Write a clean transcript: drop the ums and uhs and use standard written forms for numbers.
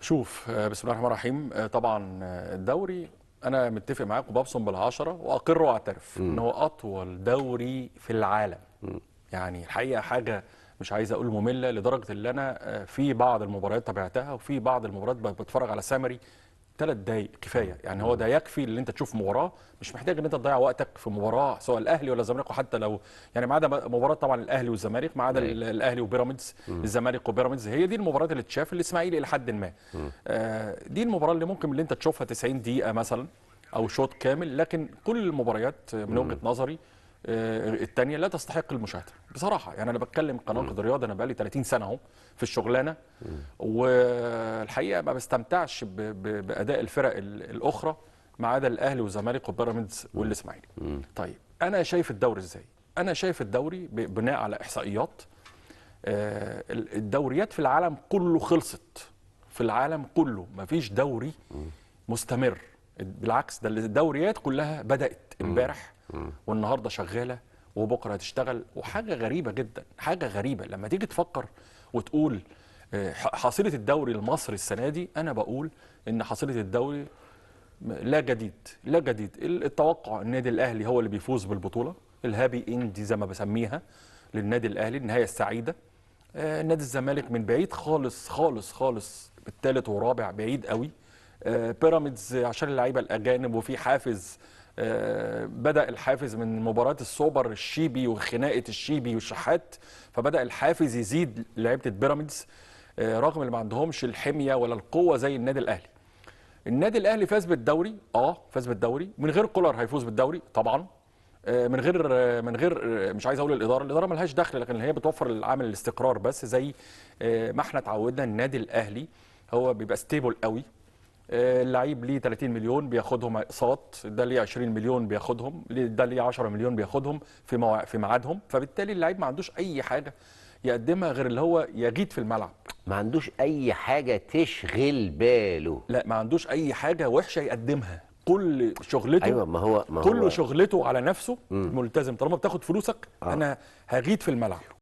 شوف، بسم الله الرحمن الرحيم. طبعا الدوري انا متفق معاك وببصم بالعشره واقر واعترف ان هو اطول دوري في العالم. يعني الحقيقه حاجه مش عايز اقول ممله لدرجه ان انا في بعض المباريات تابعتها وفي بعض المباريات بتفرج على سامري 3 دقايق كفايه. يعني هو ده يكفي ان انت تشوف مباراه، مش محتاج ان انت تضيع وقتك في مباراه سواء الاهلي ولا الزمالك. وحتى لو يعني ما عدا مباراه طبعا الاهلي والزمالك، ما عدا الاهلي وبيراميدز، الزمالك وبيراميدز، هي دي المباريات اللي تشاف. الاسماعيلي الى حد ما دي المباراه اللي ممكن اللي انت تشوفها 90 دقيقه مثلا او شوط كامل. لكن كل المباريات من وجهه نظري الثانيه لا تستحق المشاهده بصراحه. يعني انا بتكلم كناقد رياضي، انا بقالي 30 سنه اهو في الشغلانه، والحقيقه ما بستمتعش باداء الفرق الاخرى ما عدا الاهلي والزمالك وبيراميدز والاسماعيلي. طيب انا شايف الدوري ازاي؟ انا شايف الدوري بناء على احصائيات. الدوريات في العالم كله خلصت، في العالم كله مفيش دوري مستمر. بالعكس، ده الدوريات كلها بدأت امبارح والنهارده شغاله وبكره هتشتغل. وحاجه غريبه جدا، حاجه غريبه لما تيجي تفكر وتقول حصيله الدوري المصري السنه دي. انا بقول ان حصيله الدوري لا جديد، لا جديد. التوقع النادي الاهلي هو اللي بيفوز بالبطوله، الهابي اند زي ما بسميها للنادي الاهلي، النهايه السعيده. نادي الزمالك من بعيد خالص خالص خالص، الثالث ورابع بعيد قوي. بيراميدز عشان اللعيبه الاجانب وفي حافز. بدأ الحافز من مباراة السوبر الشيبي وخناقة الشيبي والشحات، فبدأ الحافز يزيد لعيبة بيراميدز رغم اللي ما عندهمش الحمية ولا القوة زي النادي الأهلي. النادي الأهلي فاز بالدوري، فاز بالدوري من غير كولر، هيفوز بالدوري طبعا. من غير مش عايز اقول الاداره ملهاش دخل، لكن هي بتوفر العامل الاستقرار بس. زي ما احنا اتعودنا النادي الاهلي هو بيبقى ستيبل قوي. اللعيب ليه 30 مليون بياخدهم اقساط، ده ليه 20 مليون بياخدهم، ده ليه 10 مليون بياخدهم في ميعادهم. فبالتالي اللعيب ما عندوش اي حاجه يقدمها غير اللي هو يجيد في الملعب. ما عندوش اي حاجه تشغل باله. لا، ما عندوش اي حاجه وحشه يقدمها. كل شغلته، ايوه، ما كل هو شغلته على نفسه ملتزم. طالما بتاخد فلوسك انا هغيد في الملعب.